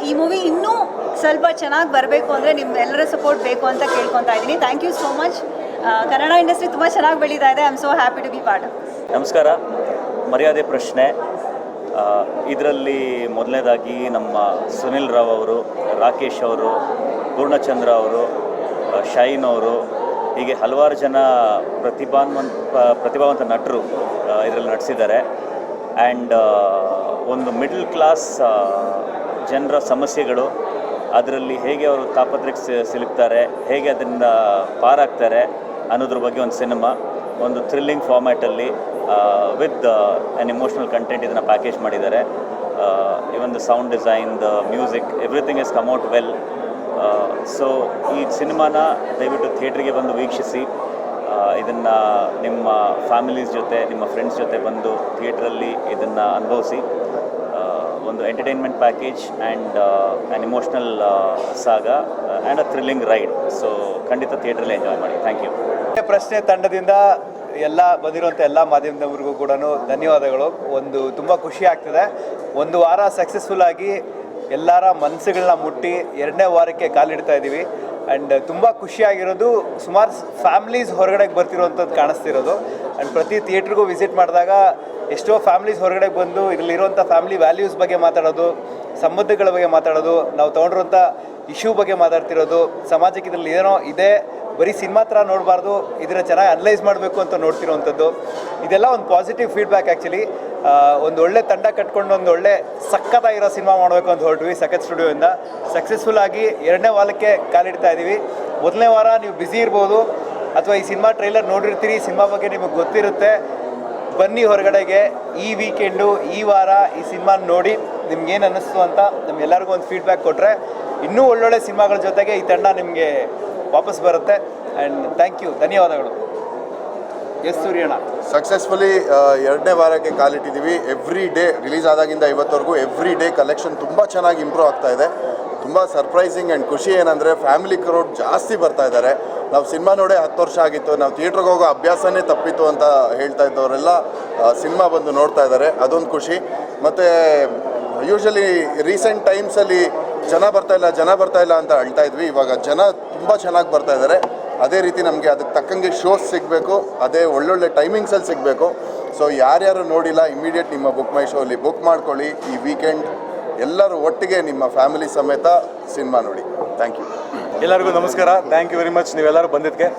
ಈ ಮೂವಿ ಇನ್ನೂ ಸ್ವಲ್ಪ ಚೆನ್ನಾಗಿ ಬರಬೇಕು ಅಂದರೆ ನಿಮ್ಮೆಲ್ಲರ ಸಪೋರ್ಟ್ ಬೇಕು ಅಂತ ಕೇಳ್ಕೊತಾ ಇದ್ದೀನಿ. Thank you so much. Kannada industry ತುಂಬ ಚೆನ್ನಾಗಿ ಬೆಳೀತಾ ಇದೆ. I am so happy to be part of. ನಮಸ್ಕಾರ. ಮರ್ಯಾದೆ ಪ್ರಶ್ನೆ ಇದರಲ್ಲಿ ಮೊದಲನೇದಾಗಿ ನಮ್ಮ ಸುನಿಲ್ ರಾವ್ ಅವರು, ರಾಕೇಶ್ ಅವರು, ಪೂರ್ಣಚಂದ್ರ ಅವರು, ಶೈನ್ ಅವರು, ಹೀಗೆ ಹಲವಾರು ಜನ ಪ್ರತಿಭಾವಂತ ನಟರು ಇದರಲ್ಲಿ ನಟಿಸಿದ್ದಾರೆ. ಆ್ಯಂಡ್ ಒಂದು ಮಿಡಲ್ ಕ್ಲಾಸ್ ಜನರ ಸಮಸ್ಯೆಗಳು, ಅದರಲ್ಲಿ ಹೇಗೆ ಅವರು ತಾಪತ್ರಕ್ಕೆ ಸಿಲುಕ್ತಾರೆ, ಹೇಗೆ ಅದರಿಂದ ಪಾರಾಗ್ತಾರೆ ಅನ್ನೋದ್ರ ಬಗ್ಗೆ ಒಂದು ಸಿನಿಮಾ, ಒಂದು ಥ್ರಿಲ್ಲಿಂಗ್ ಫಾರ್ಮ್ಯಾಟಲ್ಲಿ ವಿತ್ ಆ್ಯನ್ ಇಮೋಷ್ನಲ್ ಕಂಟೆಂಟ್ ಇದನ್ನು ಪ್ಯಾಕೇಜ್ ಮಾಡಿದ್ದಾರೆ. Even the sound design, the music, everything is come out well. So ಈ ಸಿನಿಮಾನ ದಯವಿಟ್ಟು ಥಿಯೇಟ್ರಿಗೆ ಬಂದು ವೀಕ್ಷಿಸಿ. ಇದನ್ನು ನಿಮ್ಮ ಫ್ಯಾಮಿಲೀಸ್ ಜೊತೆ, ನಿಮ್ಮ ಫ್ರೆಂಡ್ಸ್ ಜೊತೆ ಬಂದು ಥಿಯೇಟ್ರಲ್ಲಿ ಇದನ್ನು ಅನುಭವಿಸಿ. ಒಂದು entertainment package and an emotional saga and a thrilling ride. So ಖಂಡಿತ ಥಿಯೇಟ್ರಲ್ಲಿ ಎಂಜಾಯ್ ಮಾಡಿ. Thank you. ಪ್ರಶ್ನೆ ತಂಡದಿಂದ ಎಲ್ಲ ಬಂದಿರುವಂಥ ಎಲ್ಲ ಮಾಧ್ಯಮದವರಿಗೂ ಕೂಡ ಧನ್ಯವಾದಗಳು. ಒಂದು ತುಂಬ ಖುಷಿ ಆಗ್ತದೆ. ಒಂದು ವಾರ ಸಕ್ಸಸ್ಫುಲ್ ಆಗಿ ಎಲ್ಲರ ಮನಸ್ಸುಗಳನ್ನ ಮುಟ್ಟಿ 2ನೇ ವಾರಕ್ಕೆ ಕಾಲಿಡ್ತಾ ಇದ್ದೀವಿ. ಆ್ಯಂಡ್ ತುಂಬ ಖುಷಿಯಾಗಿರೋದು, ಸುಮಾರು ಫ್ಯಾಮ್ಲೀಸ್ ಹೊರಗಡೆಗೆ ಬರ್ತಿರೋವಂಥದ್ದು ಕಾಣಿಸ್ತಿರೋದು. ಆ್ಯಂಡ್ ಪ್ರತಿ ಥಿಯೇಟ್ರಿಗೂ ವಿಸಿಟ್ ಮಾಡಿದಾಗ ಎಷ್ಟೋ ಫ್ಯಾಮ್ಲೀಸ್ ಹೊರಗಡೆ ಬಂದು ಇದರಲ್ಲಿರುವಂಥ ಫ್ಯಾಮಿಲಿ ವ್ಯಾಲ್ಯೂಸ್ ಬಗ್ಗೆ ಮಾತಾಡೋದು, ಸಂಬಂಧಗಳ ಬಗ್ಗೆ ಮಾತಾಡೋದು, ನಾವು ತೊಗೊಂಡಿರೋಂಥ ಇಶ್ಯೂ ಬಗ್ಗೆ ಮಾತಾಡ್ತಿರೋದು, ಸಮಾಜಕ್ಕೆ ಇದರಲ್ಲಿ ಏನೋ ಇದೆ, ಬರೀ ಸಿನಿಮಾ ಥರ ನೋಡಬಾರ್ದು, ಇದನ್ನು ಚೆನ್ನಾಗಿ ಅನಲೈಸ್ ಮಾಡಬೇಕು ಅಂತ ನೋಡ್ತಿರೋವಂಥದ್ದು, ಇದೆಲ್ಲ ಒಂದು ಪಾಸಿಟಿವ್ ಫೀಡ್ಬ್ಯಾಕ್. ಆ್ಯಕ್ಚುಲಿ ಒಂದು ಒಳ್ಳೆ ತಂಡ ಕಟ್ಕೊಂಡು ಒಂದು ಒಳ್ಳೆ ಸಖತ್ತಾಗಿರೋ ಸಿನಿಮಾ ಮಾಡಬೇಕು ಅಂತ ಹೊರಟ್ವಿ ಸಖತ್ ಸ್ಟುಡಿಯೋಯಿಂದ. ಸಕ್ಸಸ್ಫುಲ್ ಆಗಿ 2ನೇ ವಾರಕ್ಕೆ ಕಾಲಿಡ್ತಾ ಇದ್ದೀವಿ. 1ನೇ ವಾರ ನೀವು ಬ್ಯುಸಿ ಇರ್ಬೋದು, ಅಥವಾ ಈ ಸಿನಿಮಾ ಟ್ರೈಲರ್ ನೋಡಿರ್ತೀರಿ, ಸಿನಿಮಾ ಬಗ್ಗೆ ನಿಮಗೆ ಗೊತ್ತಿರುತ್ತೆ. ಬನ್ನಿ ಹೊರಗಡೆಗೆ ಈ ವೀಕೆಂಡು, ಈ ವಾರ ಈ ಸಿನಿಮಾ ನೋಡಿ ನಿಮ್ಗೇನು ಅನ್ನಿಸ್ತು ಅಂತ ನಮಗೆಲ್ಲರಿಗೂ ಒಂದು ಫೀಡ್ಬ್ಯಾಕ್ ಕೊಟ್ಟರೆ ಇನ್ನೂ ಒಳ್ಳೊಳ್ಳೆ ಸಿನಿಮಾಗಳ ಜೊತೆಗೆ ಈ ತಂಡ ನಿಮಗೆ ವಾಪಸ್ ಬರುತ್ತೆ. ಆ್ಯಂಡ್ ಥ್ಯಾಂಕ್ ಯು, ಧನ್ಯವಾದಗಳು. ಎಸ್ ಸೂರ್ಯಣ್ಣ. ಸಕ್ಸಸ್ಫುಲಿ 2ನೇ ವಾರಕ್ಕೆ ಕಾಲಿಟ್ಟಿದ್ದೀವಿ. ಎವ್ರಿ ಡೇ ರಿಲೀಸ್ ಆದಾಗಿಂದ ಇವತ್ತವರೆಗೂ ಎವ್ರಿ ಡೇ ಕಲೆಕ್ಷನ್ ತುಂಬ ಚೆನ್ನಾಗಿ ಇಂಪ್ರೂವ್ ಆಗ್ತಾ ಇದೆ. ತುಂಬ ಸರ್ಪ್ರೈಸಿಂಗ್ ಆ್ಯಂಡ್ ಖುಷಿ ಏನಂದರೆ ಫ್ಯಾಮಿಲಿ ಕ್ರೌಡ್ ಜಾಸ್ತಿ ಬರ್ತಾ ಇದ್ದಾರೆ. ನಾವು ಸಿನಿಮಾ ನೋಡೇ 10 ವರ್ಷ ಆಗಿತ್ತು, ನಾವು ಥಿಯೇಟ್ರಿಗೆ ಹೋಗೋ ಅಭ್ಯಾಸನೇ ತಪ್ಪಿತ್ತು ಅಂತ ಹೇಳ್ತಾ ಇದ್ದವರೆಲ್ಲ ಸಿನಿಮಾ ಬಂದು ನೋಡ್ತಾ ಇದ್ದಾರೆ. ಅದೊಂದು ಖುಷಿ. ಮತ್ತು ಯೂಶ್ವಲಿ ರೀಸೆಂಟ್ ಟೈಮ್ಸಲ್ಲಿ ಜನ ಬರ್ತಾ ಇಲ್ಲ ಅಂತ ಅಳ್ತಾ ಇದ್ವಿ. ಇವಾಗ ಜನ ತುಂಬ ಚೆನ್ನಾಗಿ ಬರ್ತಾ ಇದ್ದಾರೆ. ಅದೇ ರೀತಿ ನಮಗೆ ಅದಕ್ಕೆ ತಕ್ಕಂಗೆ ಶೋಸ್ ಸಿಗಬೇಕು, ಅದೇ ಒಳ್ಳೊಳ್ಳೆ ಟೈಮಿಂಗ್ಸಲ್ಲಿ ಸಿಗಬೇಕು. ಸೊ ಯಾರ್ಯಾರು ನೋಡಿಲ್ಲ ಇಮಿಡಿಯೇಟ್ ನಿಮ್ಮ ಬುಕ್ ಮೈ ಶೋ ಅಲ್ಲಿ ಬುಕ್ ಮಾಡ್ಕೊಳ್ಳಿ. ಈ ವೀಕೆಂಡ್ ಎಲ್ಲರೂ ಒಟ್ಟಿಗೆ ನಿಮ್ಮ ಫ್ಯಾಮಿಲಿ ಸಮೇತ ಸಿನಿಮಾ ನೋಡಿ. Thank you. ಎಲ್ಲರಿಗೂ ನಮಸ್ಕಾರ. ಥ್ಯಾಂಕ್ ಯು ವೆರಿ ಮಚ್ ನೀವೆಲ್ಲರೂ ಬಂದಿದ್ದಕ್ಕೆ.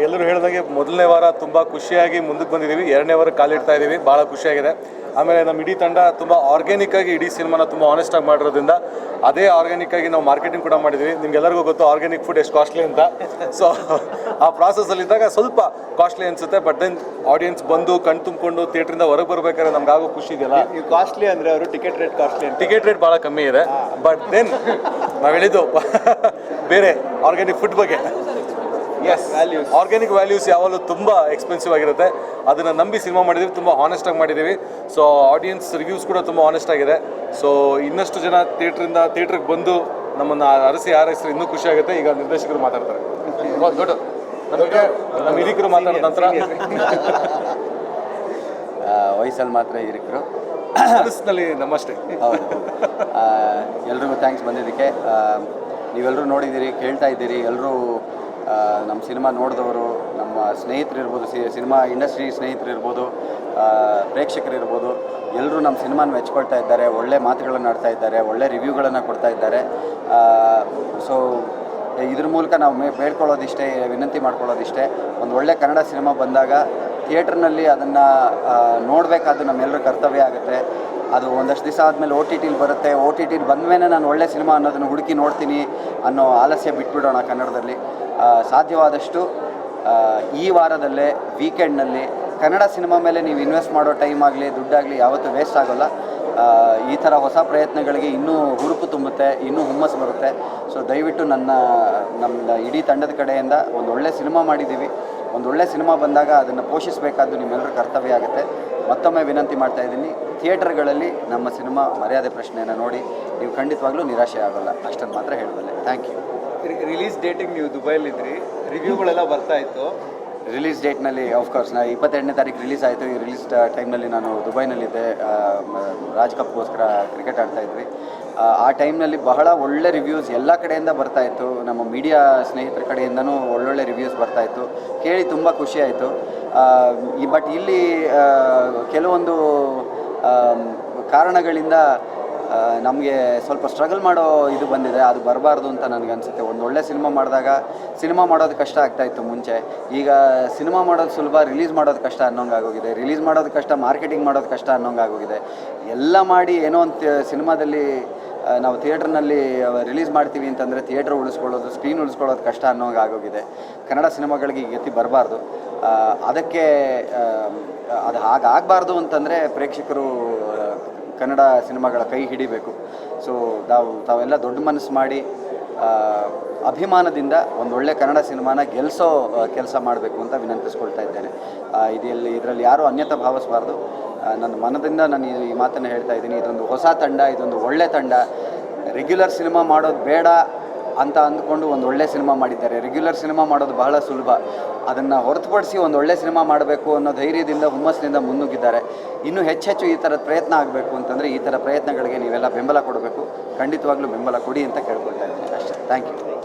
ಎಲ್ಲರೂ ಹೇಳಿದಾಗೆ ಮೊದಲನೇ ವಾರ ತುಂಬ ಖುಷಿಯಾಗಿ ಮುಂದಕ್ಕೆ ಬಂದಿದ್ದೀವಿ. ಎರಡನೇ ವಾರ ಕಾಲಿಡ್ತಾ ಇದ್ದೀವಿ, ಭಾಳ ಖುಷಿಯಾಗಿದೆ. ಆಮೇಲೆ ನಮ್ಮ ಇಡೀ ತಂಡ ತುಂಬ ಆರ್ಗ್ಯಾನಿಕ್ಕಾಗಿ ಇಡೀ ಸಿನಿಮಾನ ತುಂಬ ಆನೆಸ್ಟಾಗಿ ಮಾಡಿರೋದ್ರಿಂದ ಅದೇ ಆರ್ಗ್ಯಾನಿಕ್ಕಾಗಿ ನಾವು ಮಾರ್ಕೆಟಿಂಗ್ ಕೂಡ ಮಾಡಿದ್ದೀವಿ. ನಿಮ್ಗೆಲ್ಲರಿಗೂ ಗೊತ್ತು ಆರ್ಗ್ಯಾನಿಕ್ ಫುಡ್ ಎಷ್ಟು ಕಾಸ್ಟ್ಲಿ ಅಂತ. ಸೊ ಆ ಪ್ರಾಸೆಸ್ಸಲ್ಲಿದ್ದಾಗ ಸ್ವಲ್ಪ ಕಾಸ್ಟ್ಲಿ ಅನಿಸುತ್ತೆ. ಬಟ್ ದೆನ್ ಆಡಿಯನ್ಸ್ ಬಂದು ಕಣ್ ತುಂಬಿಕೊಂಡು ಥಿಯೇಟ್ರಿಂದ ಹೊರಗೆ ಬರ್ಬೇಕಾದ್ರೆ ನಮ್ಗೆ ಆಗೋ ಖುಷಿ ಇದೆಯಲ್ಲ. ನೀವು ಕಾಸ್ಟ್ಲಿ ಅಂದರೆ ಅವರು ಟಿಕೆಟ್ ರೇಟ್ ಕಾಸ್ಟ್ಲಿ ಅಂತ. ಟಿಕೆಟ್ ರೇಟ್ ಭಾಳ ಕಮ್ಮಿ ಇದೆ. ಬಟ್ ದೆನ್ ನಾವು ಹೇಳಿದ್ದು ಬೇರೆ ಆರ್ಗ್ಯಾನಿಕ್ ಫುಡ್ ಬಗ್ಗೆ. ಎಸ್, ಆರ್ಗ್ಯಾನಿಕ್ ವ್ಯಾಲ್ಯೂಸ್ ಯಾವಾಗಲೂ ತುಂಬ ಎಕ್ಸ್ಪೆನ್ಸಿವ್ ಆಗಿರುತ್ತೆ. ಅದನ್ನು ನಂಬಿ ಸಿನಿಮಾ ಮಾಡಿದ್ದೀವಿ, ತುಂಬ ಹಾನೆಸ್ಟಾಗಿ ಮಾಡಿದ್ದೀವಿ. ಸೊ ಆಡಿಯನ್ಸ್ ರಿವ್ಯೂಸ್ ಕೂಡ ತುಂಬ ಹಾನೆಸ್ಟ್ ಆಗಿದೆ. ಸೊ ಇನ್ನಷ್ಟು ಜನ ಥಿಯೇಟ್ರಿಗೆ ಬಂದು ನಮ್ಮನ್ನು ಅರಸಿ ಹಾರೈಸಿದ್ರೆ ಇನ್ನೂ ಖುಷಿ ಆಗುತ್ತೆ. ಈಗ ನಿರ್ದೇಶಕರು ಮಾತಾಡ್ತಾರೆ. ದೊಡ್ಡ ನಮ್ಮ ಹಿರಿಕರು ಮಾತಾಡಿದ ನಂತರ ವಯಸ್ಸಲ್ಲಿ ಮಾತ್ರ ಹಿರಿಕರು, ಮನಸ್ಸಿನಲ್ಲಿ ನಮ್ಮಷ್ಟೇ. ಹೌದು. ಎಲ್ರಿಗೂ ಥ್ಯಾಂಕ್ಸ್ ಬಂದಿದ್ದಕ್ಕೆ. ನೀವೆಲ್ಲರೂ ನೋಡಿದ್ದೀರಿ, ಕೇಳ್ತಾ ಇದ್ದೀರಿ. ಎಲ್ಲರೂ ನಮ್ಮ ಸಿನಿಮಾ ನೋಡಿದವರು, ನಮ್ಮ ಸ್ನೇಹಿತರಿರ್ಬೋದು, ಸಿನಿಮಾ ಇಂಡಸ್ಟ್ರಿ ಸ್ನೇಹಿತರಿರ್ಬೋದು, ಪ್ರೇಕ್ಷಕರಿರ್ಬೋದು, ಎಲ್ಲರೂ ನಮ್ಮ ಸಿನಿಮಾನ ಮೆಚ್ಕೊಳ್ತಾ ಇದ್ದಾರೆ. ಒಳ್ಳೆ ಮಾತುಗಳನ್ನು ಆಡ್ತಾ ಇದ್ದಾರೆ, ಒಳ್ಳೆ ರಿವ್ಯೂಗಳನ್ನು ಕೊಡ್ತಾ ಇದ್ದಾರೆ. ಸೊ ಇದ್ರ ಮೂಲಕ ನಾವು ಬೇಡ್ಕೊಳ್ಳೋದಿಷ್ಟೇ, ವಿನಂತಿ ಮಾಡ್ಕೊಳ್ಳೋದಿಷ್ಟೇ, ಒಂದು ಒಳ್ಳೆ ಕನ್ನಡ ಸಿನಿಮಾ ಬಂದಾಗ ಥಿಯೇಟ್ರ್ನಲ್ಲಿ ಅದನ್ನು ನೋಡಬೇಕಾದ್ದು ನಮ್ಮೆಲ್ಲರ ಕರ್ತವ್ಯ ಆಗುತ್ತೆ. ಅದು ಒಂದಷ್ಟು ದಿವಸ ಆದಮೇಲೆ ಓ ಟಿ ಟಿಲಿ ಬರುತ್ತೆ. ಓ ಟಿ ಟಿಲಿ ಬಂದಮೇಲೆ ನಾನು ಒಳ್ಳೆ ಸಿನಿಮಾ ಅನ್ನೋದನ್ನು ಹುಡುಕಿ ನೋಡ್ತೀನಿ ಅನ್ನೋ ಆಲಸ್ಯ ಬಿಟ್ಬಿಡೋಣ ಕನ್ನಡದಲ್ಲಿ. ಸಾಧ್ಯವಾದಷ್ಟು ಈ ವಾರದಲ್ಲೇ ವೀಕೆಂಡ್ನಲ್ಲಿ ಕನ್ನಡ ಸಿನಿಮಾ ಮೇಲೆ ನೀವು ಇನ್ವೆಸ್ಟ್ ಮಾಡೋ ಟೈಮ್ ಆಗಲಿ ದುಡ್ಡಾಗಲಿ ಯಾವತ್ತೂ ವೇಸ್ಟ್ ಆಗೋಲ್ಲ. ಈ ಥರ ಹೊಸ ಪ್ರಯತ್ನಗಳಿಗೆ ಇನ್ನೂ ಹುರುಪು ತುಂಬುತ್ತೆ, ಇನ್ನೂ ಹುಮ್ಮಸ್ಸು ಬರುತ್ತೆ. ಸೊ ದಯವಿಟ್ಟು ನಮ್ಮ ಇಡೀ ತಂಡದ ಕಡೆಯಿಂದ ಒಂದು ಒಳ್ಳೆ ಸಿನಿಮಾ ಮಾಡಿದ್ದೀವಿ. ಒಂದು ಒಳ್ಳೆ ಸಿನಿಮಾ ಬಂದಾಗ ಅದನ್ನು ಪೋಷಿಸಬೇಕಾದ್ದು ನಿಮ್ಮೆಲ್ಲರ ಕರ್ತವ್ಯ ಆಗುತ್ತೆ. ಮತ್ತೊಮ್ಮೆ ವಿನಂತಿ ಮಾಡ್ತಾಯಿದ್ದೀನಿ, ಥಿಯೇಟರ್ಗಳಲ್ಲಿ ನಮ್ಮ ಸಿನಿಮಾ ಮರ್ಯಾದೆ ಪ್ರಶ್ನೆಯನ್ನು ನೋಡಿ ನೀವು ಖಂಡಿತವಾಗ್ಲೂ ನಿರಾಶೆ ಆಗೋಲ್ಲ. ಅಷ್ಟನ್ನು ಮಾತ್ರ ಹೇಳಬಲ್ಲೆ. Thank you. ರಿಲೀಸ್ ಡೇಟಿಗೆ ನೀವು ದುಬೈಲಿದ್ರಿ, ರಿವ್ಯೂಗಳೆಲ್ಲ ಬರ್ತಾ ಇತ್ತು. ರಿಲೀಸ್ ಡೇಟ್ನಲ್ಲಿ ಆಫ್ಕೋರ್ಸ್ 22ನೇ ತಾರೀಕು ರಿಲೀಸ್ ಆಯಿತು. ಈ ರಿಲೀಸ್ ಟೈಮ್ನಲ್ಲಿ ನಾನು ದುಬೈನಲ್ಲಿದ್ದೆ. ರಾಜ್ ಕಪ್ಗೋಸ್ಕರ ಕ್ರಿಕೆಟ್ ಆಡ್ತಾಯಿದ್ವಿ. ಆ ಟೈಮ್ನಲ್ಲಿ ಬಹಳ ಒಳ್ಳೆ ರಿವ್ಯೂಸ್ ಎಲ್ಲ ಕಡೆಯಿಂದ ಬರ್ತಾಯಿತ್ತು. ನಮ್ಮ ಮೀಡಿಯಾ ಸ್ನೇಹಿತರ ಕಡೆಯಿಂದನೂ ಒಳ್ಳೊಳ್ಳೆ ರಿವ್ಯೂಸ್ ಬರ್ತಾಯಿತ್ತು. ಕೇಳಿ ತುಂಬ ಖುಷಿಯಾಯಿತು. ಬಟ್ ಇಲ್ಲಿ ಕೆಲವೊಂದು ಕಾರಣಗಳಿಂದ ನಮಗೆ ಸ್ವಲ್ಪ ಸ್ಟ್ರಗಲ್ ಮಾಡೋ ಇದು ಬಂದಿದೆ. ಅದು ಬರಬಾರ್ದು ಅಂತ ನನಗನ್ಸುತ್ತೆ. ಒಂದು ಒಳ್ಳೆ ಸಿನಿಮಾ ಮಾಡಿದಾಗ ಸಿನಿಮಾ ಮಾಡೋದು ಕಷ್ಟ ಆಗ್ತಾಯಿತ್ತು ಮುಂಚೆ. ಈಗ ಸಿನಿಮಾ ಮಾಡೋದು ಸುಲಭ, ರಿಲೀಸ್ ಮಾಡೋದು ಕಷ್ಟ ಅನ್ನೋಂಗಾಗೋಗಿದೆ. ರಿಲೀಸ್ ಮಾಡೋದು ಕಷ್ಟ, ಮಾರ್ಕೆಟಿಂಗ್ ಮಾಡೋದು ಕಷ್ಟ ಅನ್ನೋಂಗಾಗೋಗಿದೆ. ಎಲ್ಲ ಮಾಡಿ ಏನೋ ಒಂದು ಸಿನಿಮಾದಲ್ಲಿ ನಾವು ಥಿಯೇಟ್ರ್ನಲ್ಲಿ ರಿಲೀಸ್ ಮಾಡ್ತೀವಿ ಅಂತಂದರೆ ಥಿಯೇಟ್ರ್ ಉಳಿಸ್ಕೊಳ್ಳೋದು, ಸ್ಕ್ರೀನ್ ಉಳಿಸ್ಕೊಳ್ಳೋದು ಕಷ್ಟ ಅನ್ನೋಂಗಾಗೋಗಿದೆ. ಕನ್ನಡ ಸಿನಿಮಾಗಳಿಗೆ ಈ ಗತಿ ಬರಬಾರ್ದು. ಅದಕ್ಕೆ ಅದು ಹಾಗಾಗಬಾರ್ದು ಅಂತಂದರೆ ಪ್ರೇಕ್ಷಕರು ಕನ್ನಡ ಸಿನಿಮಾಗಳ ಕೈ ಹಿಡಿಬೇಕು. ಸೊ ತಾವೆಲ್ಲ ದೊಡ್ಡ ಮನಸ್ಸು ಮಾಡಿ ಅಭಿಮಾನದಿಂದ ಒಂದೊಳ್ಳೆ ಕನ್ನಡ ಸಿನಿಮಾನ ಗೆಲ್ಲಿಸೋ ಕೆಲಸ ಮಾಡಬೇಕು ಅಂತ ವಿನಂತಿಸ್ಕೊಳ್ತಾ ಇದ್ದೇನೆ. ಇದರಲ್ಲಿ ಯಾರೂ ಅನ್ಯತಾ ಭಾವಿಸಬಾರ್ದು. ನನ್ನ ಮನದಿಂದ ನಾನು ಈ ಮಾತನ್ನು ಹೇಳ್ತಾ ಇದ್ದೀನಿ. ಇದೊಂದು ಹೊಸ ತಂಡ, ಇದೊಂದು ಒಳ್ಳೆ ತಂಡ. ರೆಗ್ಯುಲರ್ ಸಿನಿಮಾ ಮಾಡೋದು ಬೇಡ ಅಂತ ಅಂದ್ಕೊಂಡು ಒಂದು ಒಳ್ಳೆ ಸಿನಿಮಾ ಮಾಡಿದ್ದಾರೆ. ರೆಗ್ಯುಲರ್ ಸಿನಿಮಾ ಮಾಡೋದು ಬಹಳ ಸುಲಭ. ಅದನ್ನು ಹೊರತುಪಡಿಸಿ ಒಂದು ಒಳ್ಳೆ ಸಿನಿಮಾ ಮಾಡಬೇಕು ಅನ್ನೋ ಧೈರ್ಯದಿಂದ, ಹುಮ್ಮಸ್ಸಿನಿಂದ ಮುನ್ನುಗ್ಗಿದ್ದಾರೆ. ಇನ್ನೂ ಹೆಚ್ಚೆಚ್ಚು ಈ ಥರದ ಪ್ರಯತ್ನ ಆಗಬೇಕು ಅಂತಂದರೆ ಈ ಥರ ಪ್ರಯತ್ನಗಳಿಗೆ ನೀವೆಲ್ಲ ಬೆಂಬಲ ಕೊಡಬೇಕು. ಖಂಡಿತವಾಗ್ಲೂ ಬೆಂಬಲ ಕೊಡಿ ಅಂತ ಕೇಳ್ಕೊಳ್ತಾ ಇದ್ದೀನಿ ಅಷ್ಟೇ. Thank you.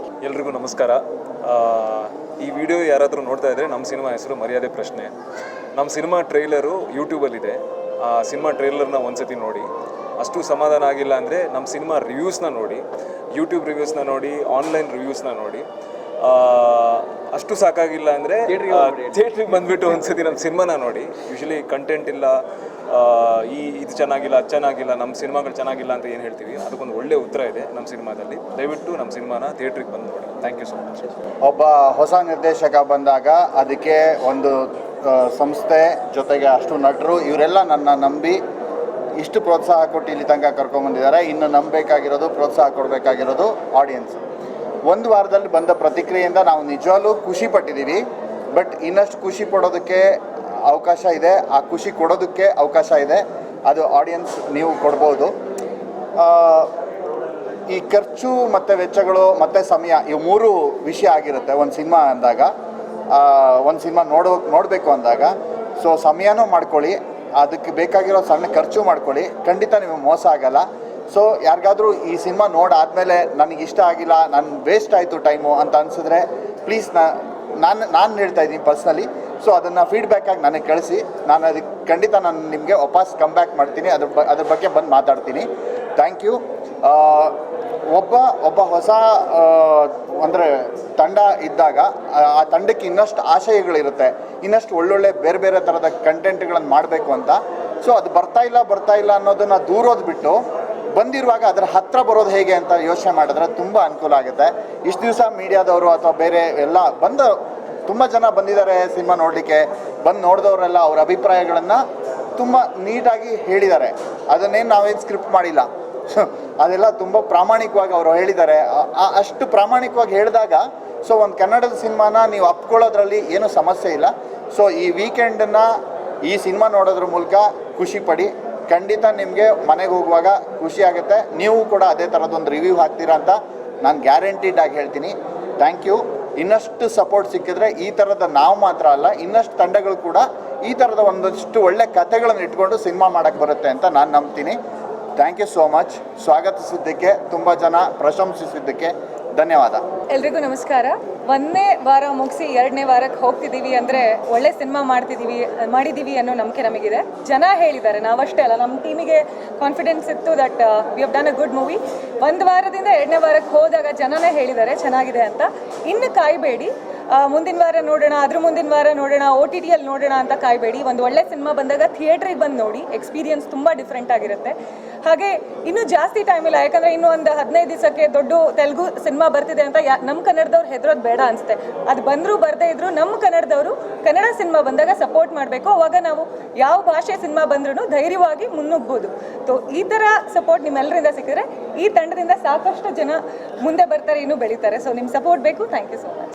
ಎಲ್ರಿಗೂ ನಮಸ್ಕಾರ. ಈ ವಿಡಿಯೋ ಯಾರಾದರೂ ನೋಡ್ತಾ ಇದ್ದರೆ ನಮ್ಮ ಸಿನಿಮಾ ಹೆಸರು ಮರ್ಯಾದೆ ಪ್ರಶ್ನೆ. ನಮ್ಮ ಸಿನಿಮಾ ಟ್ರೈಲರು ಯೂಟ್ಯೂಬಲ್ಲಿದೆ. ಸಿನಿಮಾ ಟ್ರೈಲರ್ನ ಒಂದ್ಸತಿ ನೋಡಿ. ಅಷ್ಟು ಸಮಾಧಾನ ಆಗಿಲ್ಲ ಅಂದರೆ ನಮ್ಮ ಸಿನಿಮಾ ರಿವ್ಯೂಸ್ನ ನೋಡಿ, ಯೂಟ್ಯೂಬ್ ರಿವ್ಯೂಸ್ನ ನೋಡಿ, ಆನ್ಲೈನ್ ರಿವ್ಯೂಸ್ನ ನೋಡಿ. ಅಷ್ಟು ಸಾಕಾಗಿಲ್ಲ ಅಂದರೆ ಥಿಯೇಟ್ರಿಗೆ ಬಂದುಬಿಟ್ಟು ಒಂದ್ಸತಿ ನಮ್ಮ ಸಿನಿಮಾನ ನೋಡಿ. ಯೂಶ್ವಲಿ ಕಂಟೆಂಟ್ ಇಲ್ಲ, ಇದು ಚೆನ್ನಾಗಿಲ್ಲ, ಅದು ಚೆನ್ನಾಗಿಲ್ಲ, ನಮ್ಮ ಸಿನಿಮಾಗಳು ಚೆನ್ನಾಗಿಲ್ಲ ಅಂತ ಏನು ಹೇಳ್ತೀವಿ, ಅದಕ್ಕೊಂದು ಒಳ್ಳೆ ಉತ್ತರ ಇದೆ ನಮ್ಮ ಸಿನಿಮಾದಲ್ಲಿ. ದಯವಿಟ್ಟು ನಮ್ಮ ಸಿನಿಮಾನ ಥಿಯೇಟ್ರಿಗೆ ಬಂದು ನೋಡಿ. Thank you so much. ಒಬ್ಬ ಹೊಸ ನಿರ್ದೇಶಕ ಬಂದಾಗ ಅದಕ್ಕೆ ಒಂದು ಸಂಸ್ಥೆ ಜೊತೆಗೆ ಅಷ್ಟು ನಟರು ಇವರೆಲ್ಲ ನನ್ನ ನಂಬಿ ಇಷ್ಟು ಪ್ರೋತ್ಸಾಹ ಕೊಟ್ಟು ಇಲ್ಲಿ ತನಕ ಕರ್ಕೊಂಬಂದಿದ್ದಾರೆ. ಇನ್ನು ನಂಬಬೇಕಾಗಿರೋದು, ಪ್ರೋತ್ಸಾಹ ಕೊಡಬೇಕಾಗಿರೋದು ಆಡಿಯನ್ಸ್. ಒಂದು ವಾರದಲ್ಲಿ ಬಂದ ಪ್ರತಿಕ್ರಿಯೆಯಿಂದ ನಾವು ನಿಜವಾಗ್ಲೂ ಖುಷಿ ಪಟ್ಟಿದ್ದೀವಿ. ಬಟ್ ಇನ್ನಷ್ಟು ಖುಷಿ ಪಡೋದಕ್ಕೆ ಅವಕಾಶ ಇದೆ, ಆ ಖುಷಿ ಕೊಡೋದಕ್ಕೆ ಅವಕಾಶ ಇದೆ. ಅದು ಆಡಿಯನ್ಸ್ ನೀವು ಕೊಡ್ಬೋದು. ಈ ಖರ್ಚು ಮತ್ತು ವೆಚ್ಚಗಳು ಮತ್ತು ಸಮಯ, ಇವು ಮೂರು ವಿಷಯ ಆಗಿರುತ್ತೆ ಒಂದು ಸಿನಿಮಾ ಅಂದಾಗ. ಒಂದು ಸಿನಿಮಾ ನೋಡಬೇಕು ಅಂದಾಗ ಸೊ ಸಮಯನೂ ಮಾಡ್ಕೊಳ್ಳಿ, ಅದಕ್ಕೆ ಬೇಕಾಗಿರೋ ಸಣ್ಣ ಖರ್ಚು ಮಾಡ್ಕೊಳ್ಳಿ. ಖಂಡಿತ ನಿಮಗೆ ಮೋಸ ಆಗಲ್ಲ. ಸೊ ಯಾರಿಗಾದರೂ ಈ ಸಿನಿಮಾ ನೋಡಾದಮೇಲೆ ನನಗೆ ಇಷ್ಟ ಆಗಿಲ್ಲ, ನಾನು ವೇಸ್ಟ್ ಆಯಿತು ಟೈಮು ಅಂತ ಅನಿಸಿದ್ರೆ ಪ್ಲೀಸ್ ನಾನು ಹೇಳ್ತಾ ಇದ್ದೀನಿ ಪರ್ಸ್ನಲಿ. ಸೊ ಅದನ್ನು ಫೀಡ್ಬ್ಯಾಕಾಗಿ ನನಗೆ ಕಳಿಸಿ, ನಾನು ಅದಕ್ಕೆ ಖಂಡಿತ ನಾನು ನಿಮಗೆ ವಾಪಸ್ ಕಮ್ ಬ್ಯಾಕ್ ಮಾಡ್ತೀನಿ, ಅದ್ರ ಬಗ್ಗೆ ಬಂದು ಮಾತಾಡ್ತೀನಿ. Thank you. ಒಬ್ಬ ಹೊಸ ಅಂದರೆ ತಂಡ ಇದ್ದಾಗ ಆ ತಂಡಕ್ಕೆ ಇನ್ನಷ್ಟು ಆಶಯಗಳಿರುತ್ತೆ, ಇನ್ನಷ್ಟು ಒಳ್ಳೊಳ್ಳೆ ಬೇರೆ ಬೇರೆ ಥರದ ಕಂಟೆಂಟ್ಗಳನ್ನು ಮಾಡಬೇಕು ಅಂತ. ಸೊ ಅದು ಬರ್ತಾ ಇಲ್ಲ ಅನ್ನೋದನ್ನು ದೂರೋದು ಬಿಟ್ಟು ಬಂದಿರುವಾಗ ಅದರ ಹತ್ರ ಬರೋದು ಹೇಗೆ ಅಂತ ಯೋಚನೆ ಮಾಡಿದ್ರೆ ತುಂಬ ಅನುಕೂಲ ಆಗುತ್ತೆ. ಇಷ್ಟು ದಿವಸ ಮೀಡಿಯಾದವರು ಅಥವಾ ಬೇರೆ ಎಲ್ಲ ತುಂಬ ಜನ ಬಂದಿದ್ದಾರೆ ಸಿನಿಮಾ ನೋಡಲಿಕ್ಕೆ. ಬಂದು ನೋಡಿದವರೆಲ್ಲ ಅವ್ರ ಅಭಿಪ್ರಾಯಗಳನ್ನು ತುಂಬ ನೀಟಾಗಿ ಹೇಳಿದ್ದಾರೆ. ಅದನ್ನೇನು ನಾವೇನು ಸ್ಕ್ರಿಪ್ಟ್ ಮಾಡಿಲ್ಲ, ಅದೆಲ್ಲ ತುಂಬ ಪ್ರಾಮಾಣಿಕವಾಗಿ ಅವರು ಹೇಳಿದ್ದಾರೆ. ಅಷ್ಟು ಪ್ರಾಮಾಣಿಕವಾಗಿ ಹೇಳಿದಾಗ ಸೊ ಒಂದು ಕನ್ನಡದ ಸಿನಿಮಾನ ನೀವು ಅಪ್ಕೊಳ್ಳೋದ್ರಲ್ಲಿ ಏನೂ ಸಮಸ್ಯೆ ಇಲ್ಲ. ಸೊ ಈ ವೀಕೆಂಡನ್ನು ಈ ಸಿನಿಮಾ ನೋಡೋದ್ರ ಮೂಲಕ ಖುಷಿ ಪಡಿ. ಖಂಡಿತ ನಿಮಗೆ ಮನೆಗೆ ಹೋಗುವಾಗ ಖುಷಿ ಆಗುತ್ತೆ. ನೀವು ಕೂಡ ಅದೇ ಥರದೊಂದು ರಿವ್ಯೂ ಹಾಕ್ತೀರಾ ಅಂತ ನಾನು ಗ್ಯಾರಂಟಿಡ್ ಆಗಿ ಹೇಳ್ತೀನಿ. Thank you. ಇನ್ನಷ್ಟು ಸಪೋರ್ಟ್ ಸಿಕ್ಕಿದ್ರೆ ಈ ಥರದ ನಾವು ಮಾತ್ರ ಅಲ್ಲ, ಇನ್ನಷ್ಟು ತಂಡಗಳು ಕೂಡ ಈ ಥರದ ಒಂದಷ್ಟು ಒಳ್ಳೆ ಕಥೆಗಳನ್ನು ಇಟ್ಕೊಂಡು ಸಿನಿಮಾ ಮಾಡೋಕ್ಕೆ ಬರುತ್ತೆ ಅಂತ ನಾನು ನಂಬ್ತೀನಿ. Thank you so much. ಸ್ವಾಗತಿಸಿದ್ದಕ್ಕೆ, ತುಂಬ ಜನ ಪ್ರಶಂಸಿಸಿದ್ದಕ್ಕೆ ಧನ್ಯವಾದ. ಎಲ್ರಿಗೂ ನಮಸ್ಕಾರ. 1ನೇ ವಾರ ಮುಗಿಸಿ 2ನೇ ವಾರಕ್ಕೆ ಹೋಗ್ತಿದ್ದೀವಿ ಅಂದರೆ ಒಳ್ಳೆ ಸಿನಿಮಾ ಮಾಡಿದ್ದೀವಿ ಅನ್ನೋ ನಂಬಿಕೆ ನಮಗಿದೆ. ಜನ ಹೇಳಿದ್ದಾರೆ, ನಾವಷ್ಟೇ ಅಲ್ಲ, ನಮ್ಮ ಟೀಮಿಗೆ ಕಾನ್ಫಿಡೆನ್ಸ್ ಇತ್ತು that we have done a good movie. 1 ವಾರದಿಂದ 2ನೇ ವಾರಕ್ಕೆ ಹೋದಾಗ ಜನನೇ ಹೇಳಿದ್ದಾರೆ ಚೆನ್ನಾಗಿದೆ ಅಂತ. ಇನ್ನು ಕಾಯಬೇಡಿ, ಮುಂದಿನ ವಾರ ನೋಡೋಣ, ಅದ್ರ ಮುಂದಿನ ವಾರ ನೋಡೋಣ, OTTಯಲ್ಲಿ ನೋಡೋಣ ಅಂತ ಕಾಯಬೇಡಿ. ಒಂದು ಒಳ್ಳೆ ಸಿನಿಮಾ ಬಂದಾಗ ಥಿಯೇಟ್ರಿಗೆ ಬಂದು ನೋಡಿ, ಎಕ್ಸ್ಪೀರಿಯನ್ಸ್ ತುಂಬ ಡಿಫ್ರೆಂಟ್ ಆಗಿರುತ್ತೆ. ಹಾಗೆ ಇನ್ನೂ ಜಾಸ್ತಿ ಟೈಮ್ ಇಲ್ಲ, ಯಾಕಂದರೆ ಇನ್ನೂ ಒಂದು 15 ದಿವಸಕ್ಕೆ ದೊಡ್ಡ ತೆಲುಗು ಸಿನಿಮಾ ಬರ್ತಿದೆ ಅಂತ ನಮ್ಮ ಕನ್ನಡದವ್ರು ಹೆದರೋದು ಬೇಡ ಅನಿಸುತ್ತೆ. ಅದು ಬಂದರೂ ಬರದೇ ಇದ್ದರೂ ನಮ್ಮ ಕನ್ನಡದವರು ಕನ್ನಡ ಸಿನಿಮಾ ಬಂದಾಗ ಸಪೋರ್ಟ್ ಮಾಡಬೇಕು. ಅವಾಗ ನಾವು ಯಾವ ಭಾಷೆ ಸಿನಿಮಾ ಬಂದ್ರೂ ಧೈರ್ಯವಾಗಿ ಮುನ್ನುಗ್ಬೋದು. ಈ ಥರ ಸಪೋರ್ಟ್ ನಿಮ್ಮೆಲ್ಲರಿಂದ ಸಿಕ್ಕಿದ್ರೆ ಈ ತಂಡದಿಂದ ಸಾಕಷ್ಟು ಜನ ಮುಂದೆ ಬರ್ತಾರೆ, ಇನ್ನೂ ಬೆಳೀತಾರೆ. ಸೊ ನಿಮ್ಮ ಸಪೋರ್ಟ್ ಬೇಕು. Thank you so much.